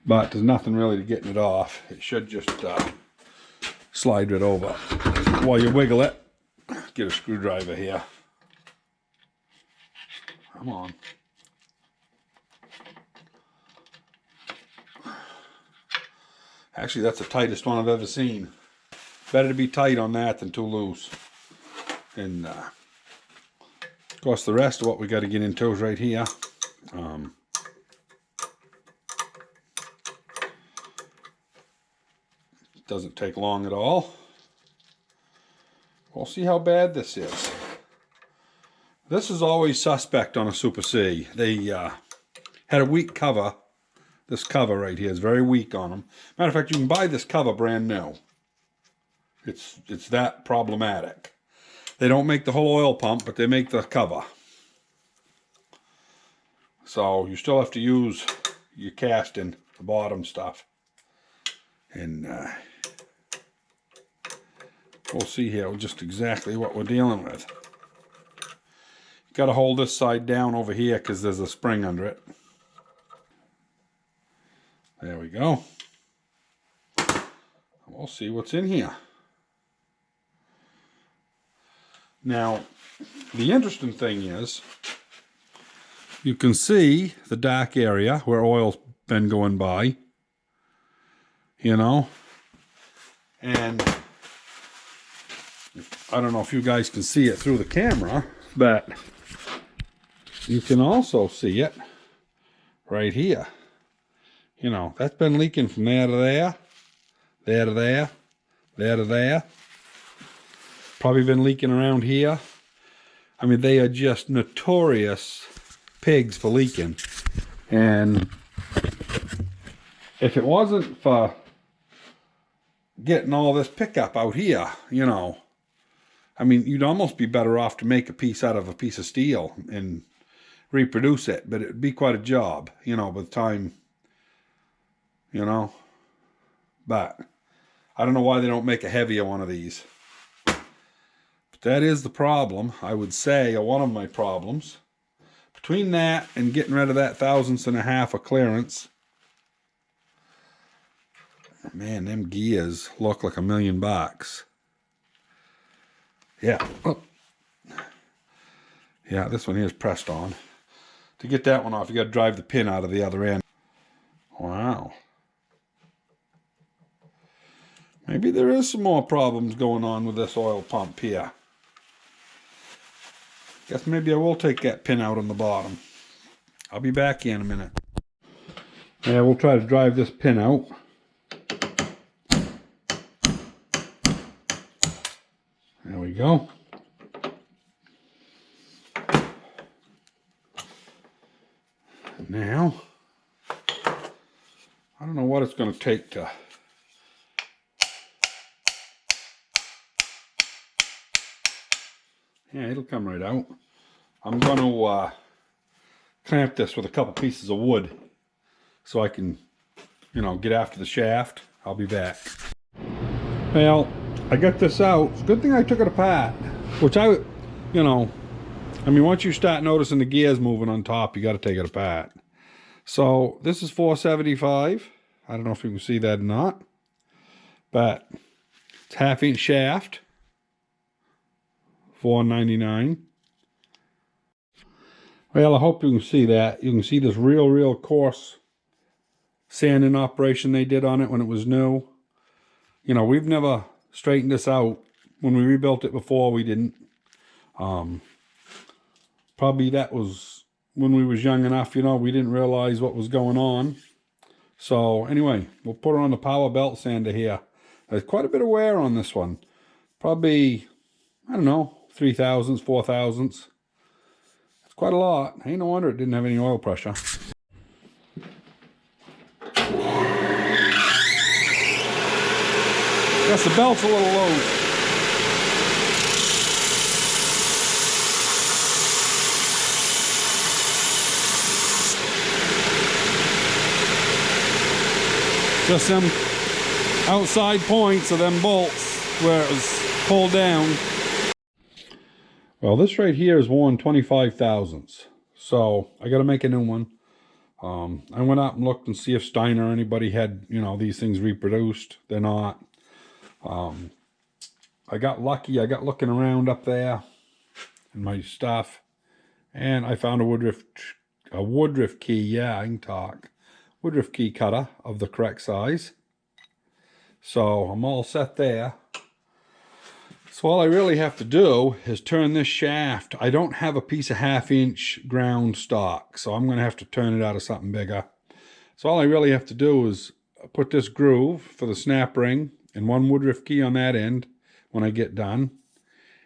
but there's nothing really to getting it off. It should just slide right over. While you wiggle it, get a screwdriver here. Come on. Actually, that's the tightest one I've ever seen. Better to be tight on that than too loose. And of course, the rest of what we got to get into is right here. Doesn't take long at all. We'll see how bad this is. This is always suspect on a Super C. They had a weak cover. This cover right here is very weak on them. Matter of fact, you can buy this cover brand new. It's that problematic. They don't make the whole oil pump, but they make the cover. So you still have to use your casting, the bottom stuff. And we'll see here just exactly what we're dealing with. You got to hold this side down over here because there's a spring under it. There we go. We'll see what's in here. Now, the interesting thing is, you can see the dark area where oil's been going by, you know, and I don't know if you guys can see it through the camera, but you can also see it right here. You know, that's been leaking from there to there, there to there, there to there. Probably been leaking around here. I mean, they are just notorious pigs for leaking. And if it wasn't for getting all this pickup out here, you know, I mean, you'd almost be better off to make a piece out of a piece of steel and reproduce it. But it'd be quite a job, you know, by the time, you know. But I don't know why they don't make a heavier one of these. But that is the problem, I would say, or one of my problems. Between that and getting rid of that 1/1000 of clearance, man, them gears look like $1,000,000. Yeah. Oh. Yeah, this one here is pressed on. To get that one off, you got to drive the pin out of the other end. Wow. Maybe there is some more problems going on with this oil pump here. Guess maybe I will take that pin out on the bottom. I'll be back here in a minute. Yeah, we'll try to drive this pin out. There we go. Now, I don't know what it's going to take to... Yeah, it'll come right out. I'm going to clamp this with a couple pieces of wood so I can, you know, get after the shaft. I'll be back. Well, I got this out. It's a good thing I took it apart, which I, you know, I mean, once you start noticing the gears moving on top, you got to take it apart. So this is 475. I don't know if you can see that or not, but it's 1/2 inch shaft. $4.99. Well, I hope you can see that. You can see this real coarse sanding operation they did on it when it was new. You know, we've never straightened this out. When we rebuilt it before, we didn't. Probably that was when we was young enough, you know, we didn't realize what was going on. So anyway, we'll put it on the power belt sander here. There's quite a bit of wear on this one. Probably, I don't know, 3/1000, 4/1000. It's quite a lot. Ain't no wonder it didn't have any oil pressure. Guess the belt's a little loose. Just them outside points of them bolts where it was pulled down. Well, this right here is worn 25/1000. So I got to make a new one. I went out and looked and see if Steiner or anybody had, you know, these things reproduced. They're not. I got lucky. I got looking around up there in my stuff, and I found a Woodruff key. Yeah, I can talk. Woodruff key cutter of the correct size. So I'm all set there. So all I really have to do is turn this shaft. I don't have a piece of 1/2 inch ground stock, so I'm going to have to turn it out of something bigger. So all I really have to do is put this groove for the snap ring and one Woodruff key on that end when I get done,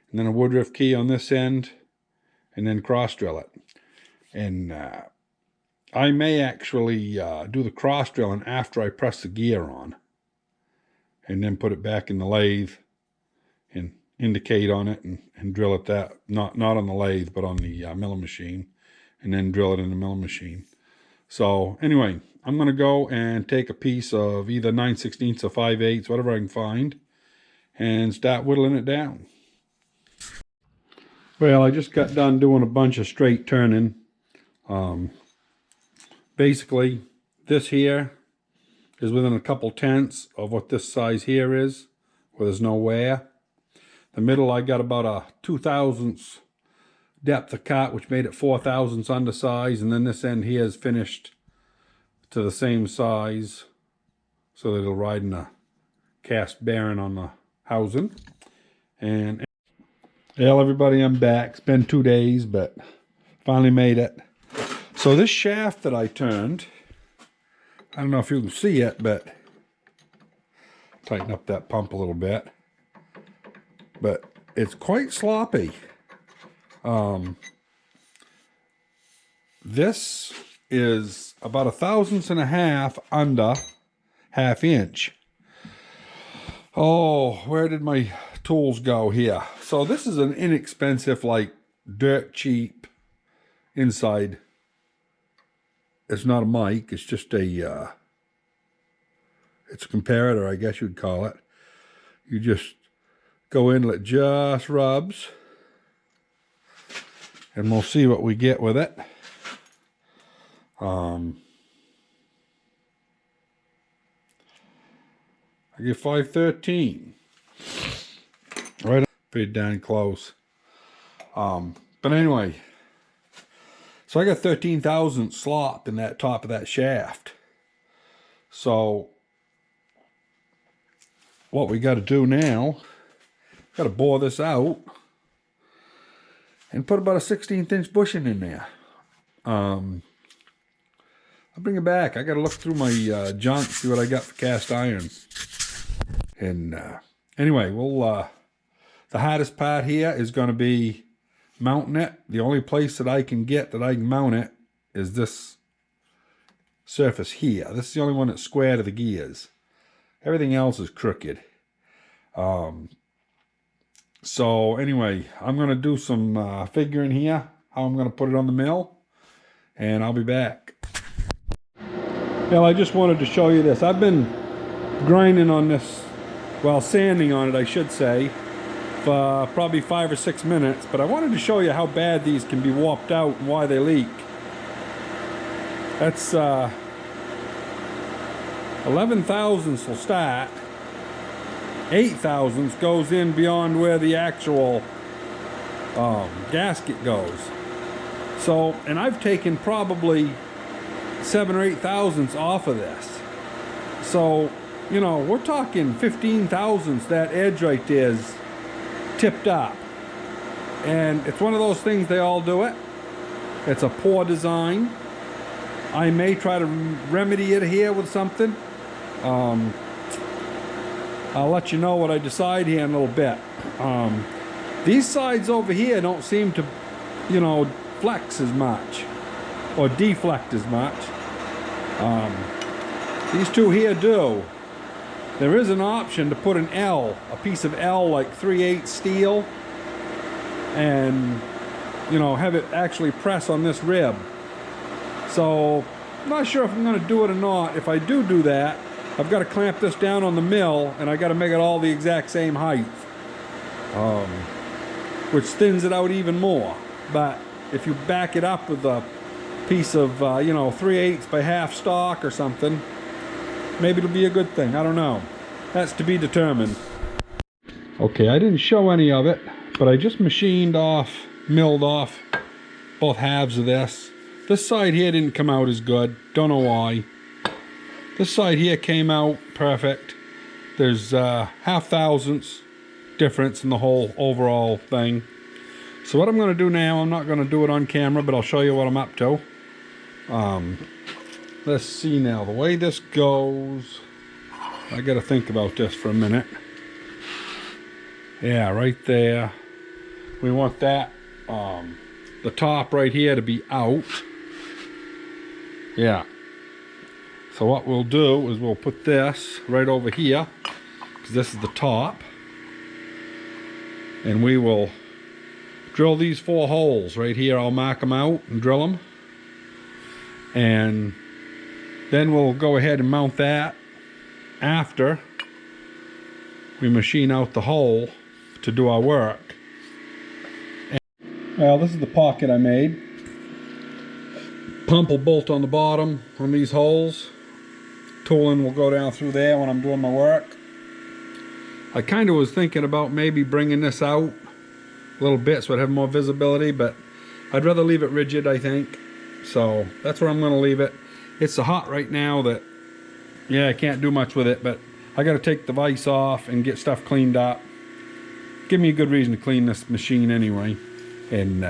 and then a Woodruff key on this end, and then cross drill it. And I may actually do the cross drilling after I press the gear on, and then put it back in the lathe and indicate on it and drill it not on the lathe but on the milling machine, and then drill it in the milling machine. So anyway, I'm going to go and take a piece of either 9/16 or 5/8, whatever I can find, and start whittling it down. Well, I just got done doing a bunch of straight turning. Basically, this here is within a couple tenths of what this size here is, where there's no wear. The middle, I got about a 2/1000 depth of cut, which made it 4/1000 undersize, and then this end here is finished to the same size so that it'll ride in a cast bearing on the housing. And well, everybody, I'm back. It's been 2 days, but finally made it. So this shaft that I turned, I don't know if you can see it, but tighten up that pump a little bit. But it's quite sloppy. This is about 1/1000 under 1/2 inch. Oh, where did my tools go here? So this is an inexpensive, like dirt cheap inside. It's not a mic, it's just a it's a comparator, I guess you'd call it. You just go in, it just rubs, and we'll see what we get with it. I get 513. Right, pretty darn close. But anyway, so I got 13,000 slop in that top of that shaft. So what we got to do now, got to bore this out and put about a 1/16 inch bushing in there. I'll bring it back. I got to look through my junk, see what I got for cast iron. And anyway, we'll the hardest part here is going to be mounting it. The only place that I can get that I can mount it is this surface here. This is the only one that's square to the gears. Everything else is crooked. So anyway, I'm going to do some figuring here, how I'm going to put it on the mill, and I'll be back. Well, I just wanted to show you this. I've been grinding on this, well, sanding on it, I should say, for probably 5 or 6 minutes, but I wanted to show you how bad these can be warped out and why they leak. That's 11 thousandths will start, 8 thousandths goes in beyond where the actual gasket goes. So, and I've taken probably 7 or 8 thousandths off of this. So, you know, we're talking 15 thousandths. That edge right there is tipped up. And it's one of those things, they all do it. It's a poor design. I may try to remedy it here with something. I'll let you know what I decide here in a little bit. These sides over here don't seem to, you know, flex as much or deflect as much. These two here do. There is an option to put an L, a piece of L like 3/8 steel, and, you know, have it actually press on this rib. So I'm not sure if I'm going to do it or not. If I do that, I've got to clamp this down on the mill, and I got to make it all the exact same height, which thins it out even more. But if you back it up with a piece of, you know, 3/8 by half stock or something, maybe it'll be a good thing. I don't know. That's to be determined. Okay, I didn't show any of it, but I just milled off both halves of this. This side here didn't come out as good. Don't know why. This side here came out perfect. There's half thousandths difference in the whole overall thing. So what I'm going to do now, I'm not going to do it on camera, but I'll show you what I'm up to. Let's see now, the way this goes, I got to think about this for a minute. Yeah, right there. We want that, the top right here to be out. Yeah. So what we'll do is we'll put this right over here, because this is the top. And we will drill these 4 holes right here. I'll mark them out and drill them. And then we'll go ahead and mount that after we machine out the hole to do our work. Well, this is the pocket I made. Pump will bolt on the bottom on these holes. Tooling will go down through there when I'm doing my work. I kind of was thinking about maybe bringing this out a little bit so I'd have more visibility, but I'd rather leave it rigid, I think. So that's where I'm going to leave it. It's so hot right now that, yeah, I can't do much with it, but I got to take the vise off and get stuff cleaned up. Give me a good reason to clean this machine anyway. And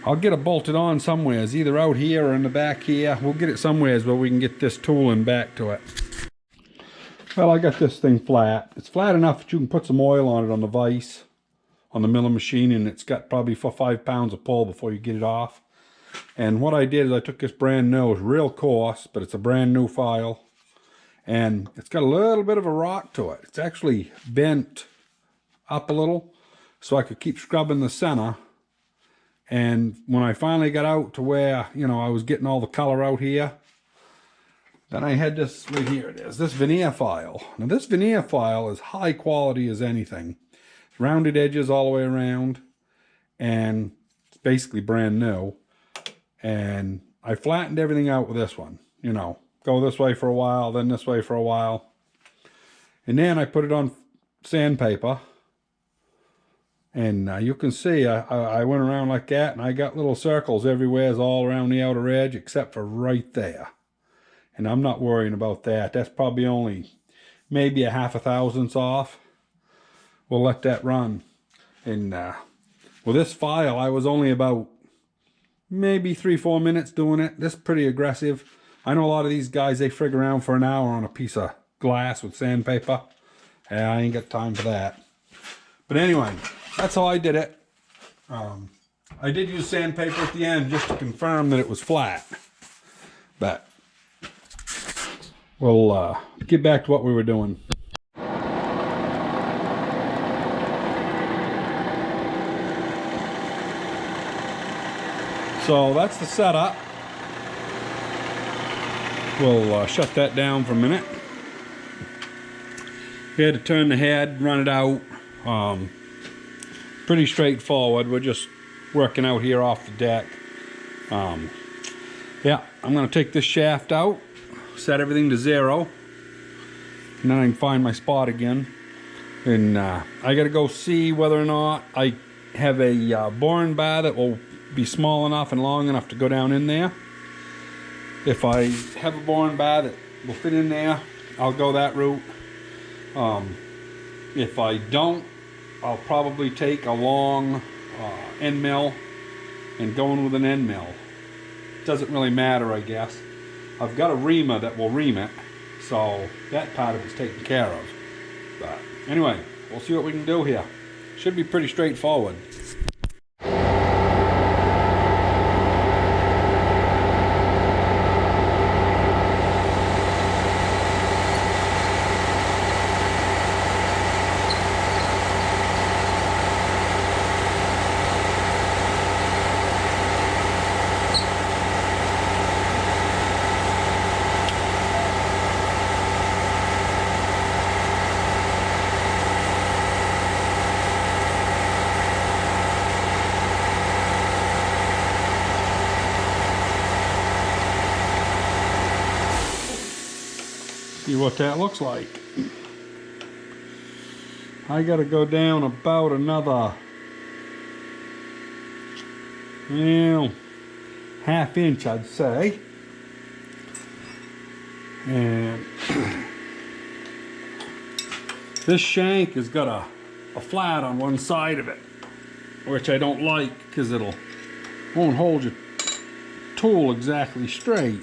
I'll get it bolted on somewheres, either out here or in the back here. We'll get it somewheres where we can get this tooling back to it. Well, I got this thing flat. It's flat enough that you can put some oil on it on the vise, on the milling machine, and it's got probably 5 pounds of pull before you get it off. And what I did is I took this brand new, it's real coarse, but it's a brand new file. And it's got a little bit of a rock to it. It's actually bent up a little, so I could keep scrubbing the center. And when I finally got out to where, you know, I was getting all the color out here, then I had this, right here it is, this veneer file. Now this veneer file is high quality as anything. Rounded edges all the way around, and it's basically brand new. And I flattened everything out with this one, you know, go this way for a while, then this way for a while. And then I put it on sandpaper. And you can see I went around like that, and I got little circles everywhere all around the outer edge except for right there. And I'm not worrying about that. That's probably only maybe a 1/2 thousandths off. We'll let that run. And with this file, I was only about maybe 3-4 minutes doing it. This is pretty aggressive. I know a lot of these guys, they frig around for an hour on a piece of glass with sandpaper. Yeah, I ain't got time for that. But anyway, that's how I did it. I did use sandpaper at the end just to confirm that it was flat. But we'll get back to what we were doing. So that's the setup. We'll shut that down for a minute. We had to turn the head, run it out. Pretty straightforward. We're just working out here off the deck. Yeah, I'm going to take this shaft out, set everything to 0, and then I can find my spot again. And I got to go see whether or not I have a boring bar that will be small enough and long enough to go down in there. If I have a boring bar that will fit in there, I'll go that route. If I don't, I'll probably take a long end mill and go in with an end mill. Doesn't really matter, I guess. I've got a reamer that will ream it, so that part of it's taken care of. But anyway, we'll see what we can do here. Should be pretty straightforward. See what that looks like. I gotta go down about another, well, ½ inch, I'd say. And this shank has got a flat on one side of it, which I don't like because won't hold your tool exactly straight.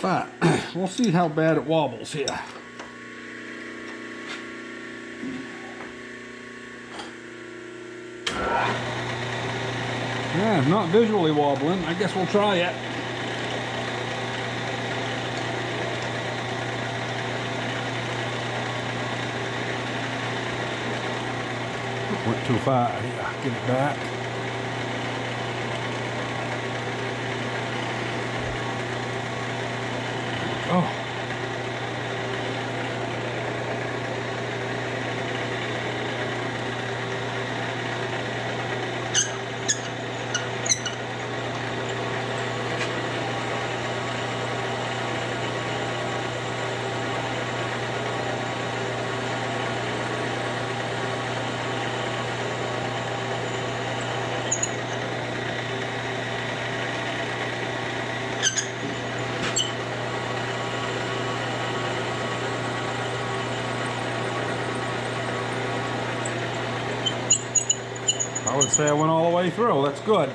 But we'll see how bad it wobbles here. Yeah, not visually wobbling. I guess we'll try it. Went too far. Yeah, get it back. Oh. I would say I went all the way through. That's good.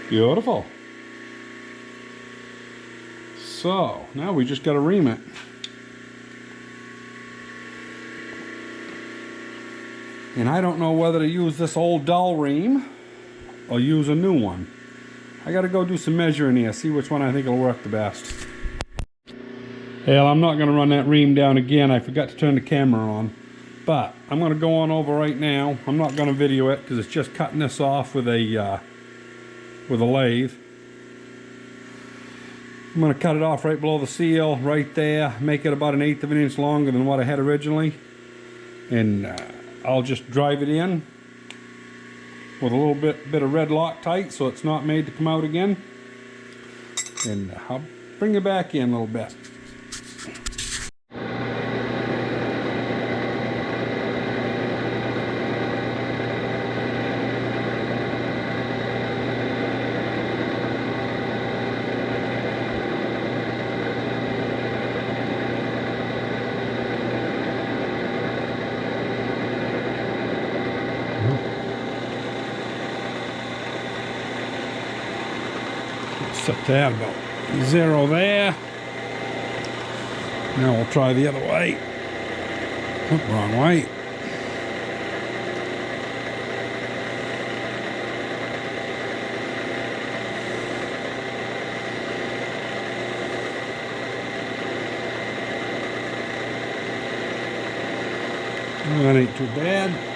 Beautiful. So now we just got to ream it. And I don't know whether to use this old dull ream or use a new one. I got to go do some measuring here, see which one I think will work the best. Hell, I'm not going to run that ream down again. I forgot to turn the camera on. But I'm going to go on over right now. I'm not going to video it because it's just cutting this off with a lathe. I'm going to cut it off right below the seal, right there, make it about 1/8 of an inch longer than what I had originally. And I'll just drive it in with a little bit of red Loctite so it's not made to come out again. And I'll bring it back in a little bit. Set that about 0 there. Now we'll try the other way. Oh, wrong way. That ain't too bad.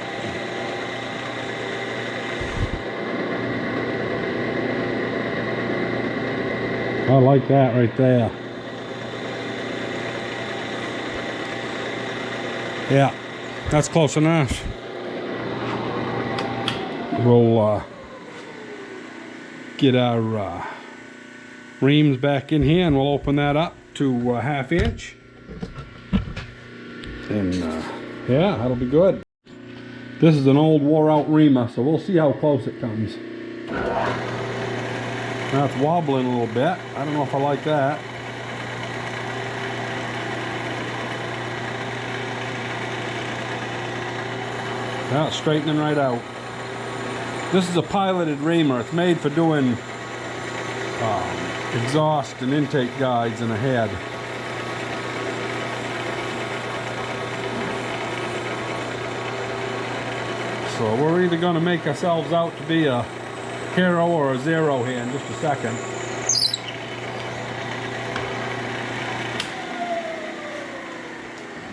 I like that right there. Yeah, that's close enough. We'll get our reams back in here and we'll open that up to 1/2 inch. And yeah, that'll be good. This is an old wore out reamer, so we'll see how close it comes. Now it's wobbling a little bit. I don't know if I like that. Now it's straightening right out. This is a piloted reamer. It's made for doing exhaust and intake guides in a head. So we're either going to make ourselves out to be a hero or a zero here in just a second.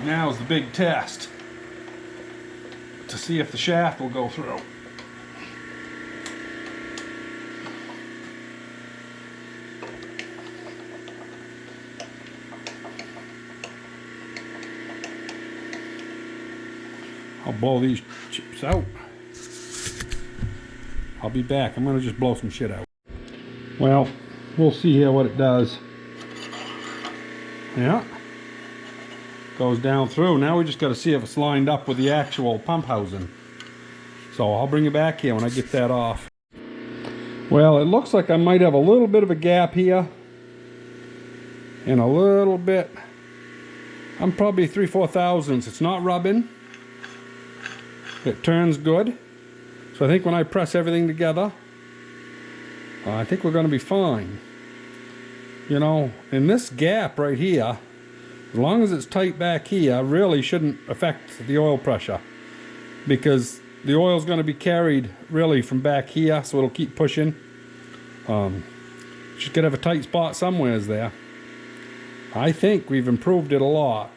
Now is the big test. to see if the shaft will go through. I'll blow these chips out. I'll be back. I'm going to just blow some shit out. Well, we'll see here what it does. Yeah. Goes down through. Now we just got to see if it's lined up with the actual pump housing. So I'll bring it back here when I get that off. Well, it looks like I might have a little bit of a gap here. And a little bit. I'm probably 3/4 thousandths. It's not rubbing. It turns good. So I think when I press everything together, I think we're going to be fine. You know, in this gap right here, as long as it's tight back here, really shouldn't affect the oil pressure. Because the oil's going to be carried really from back here, so it'll keep pushing. Just got to have a tight spot somewheres there. I think we've improved it a lot.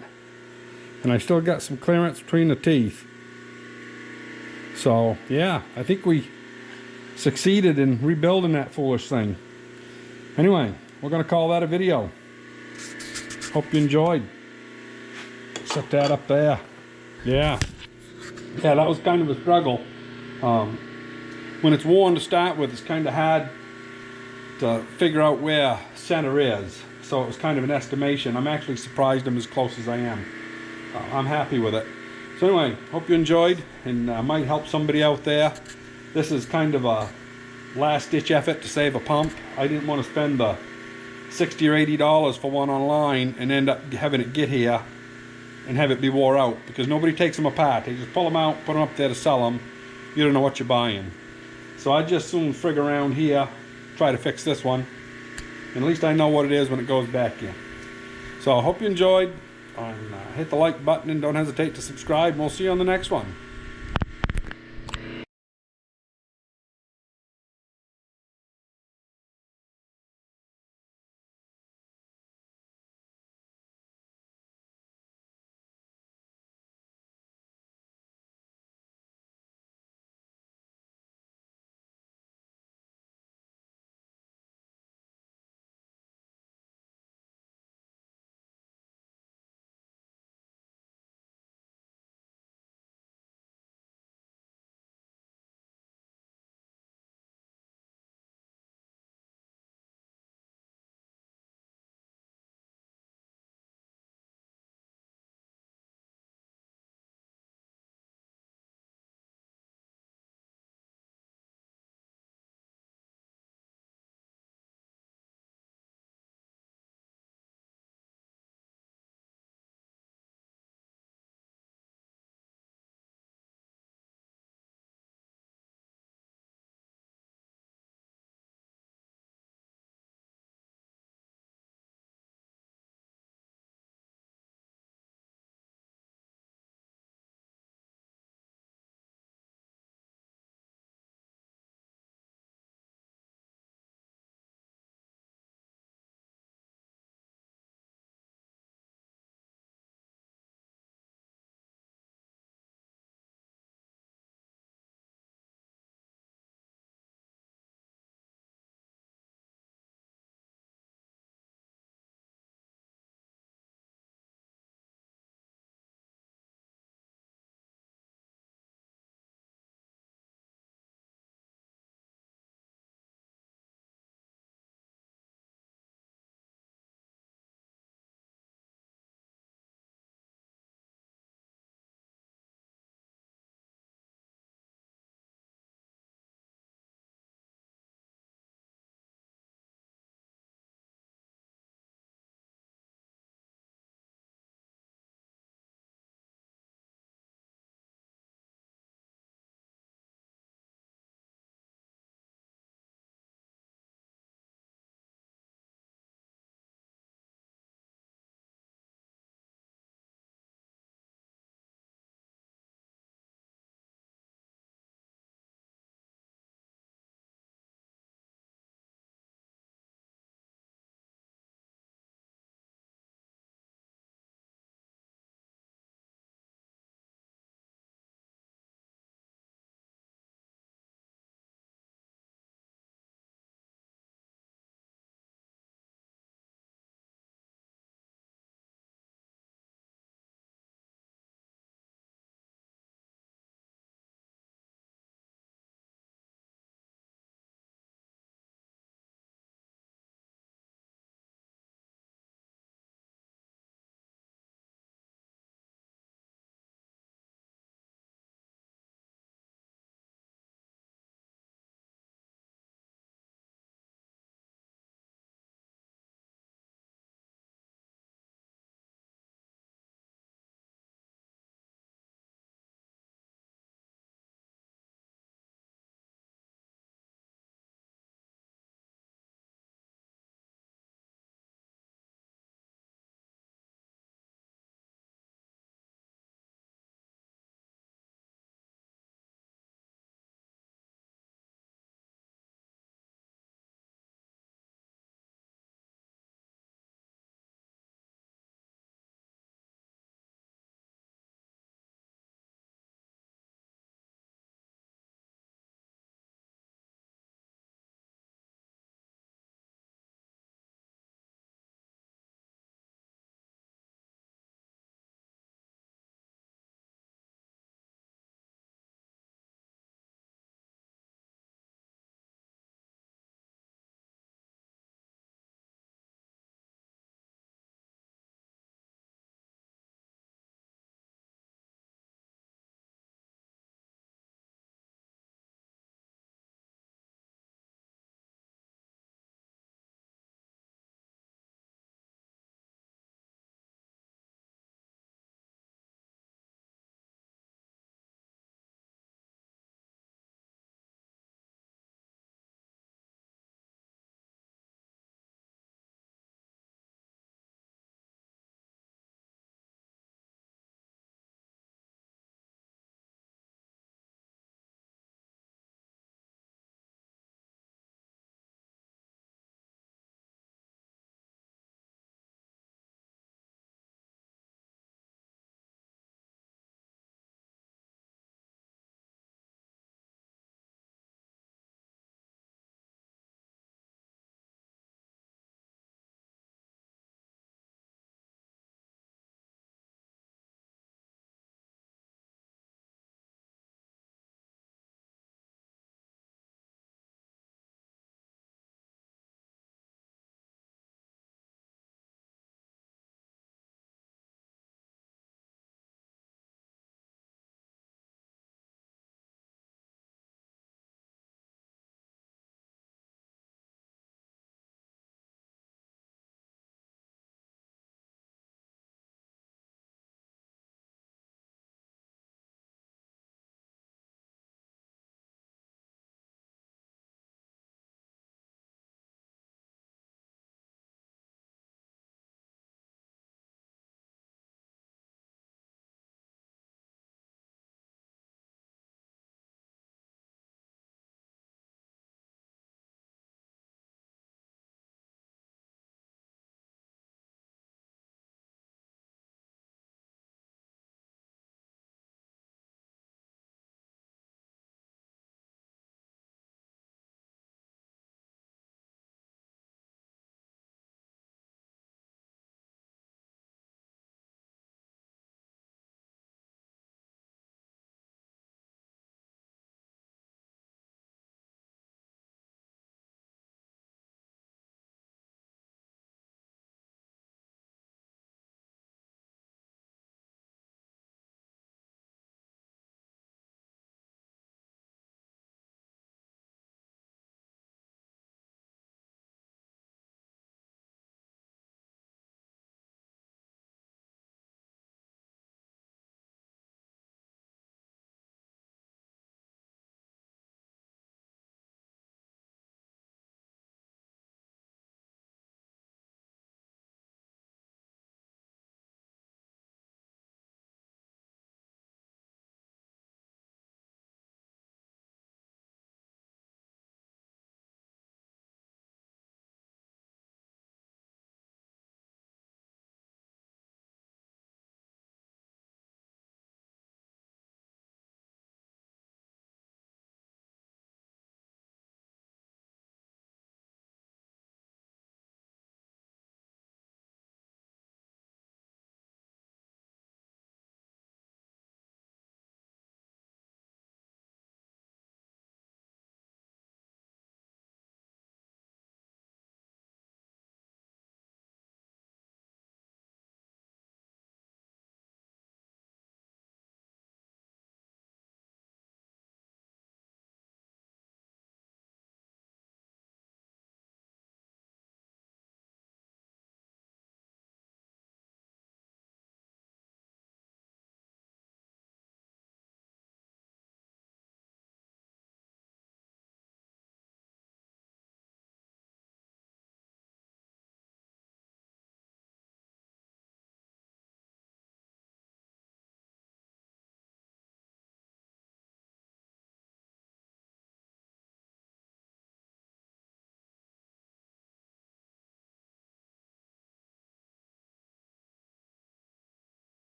And I still got some clearance between the teeth. So, yeah, I think we succeeded in rebuilding that foolish thing. Anyway, we're going to call that a video. Hope you enjoyed. Set that up there. Yeah, that was kind of a struggle. When it's worn to start with, it's kind of hard to figure out where center is. So it was kind of an estimation. I'm actually surprised I'm as close as I am. I'm happy with it. So anyway, hope you enjoyed, and might help somebody out there. This is kind of a last-ditch effort to save a pump. I didn't want to spend the $60 or $80 for one online and end up having it get here and have it be wore out, because nobody takes them apart. They just pull them out, put them up there to sell them. You don't know what you're buying. So I just soon frig around here, try to fix this one, and at least I know what it is when it goes back in. So I hope you enjoyed. And hit the like button and don't hesitate to subscribe, and we'll see you on the next one.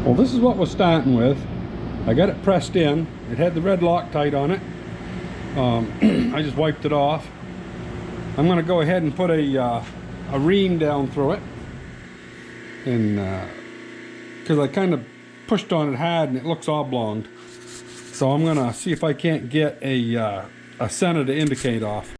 Well, this is what we're starting with. I got it pressed in. It had the red Loctite on it. I just wiped it off. I'm going to go ahead and put a ream down through it, and because I kind of pushed on it hard and it looks oblonged, so I'm going to see if I can't get a center to indicate off.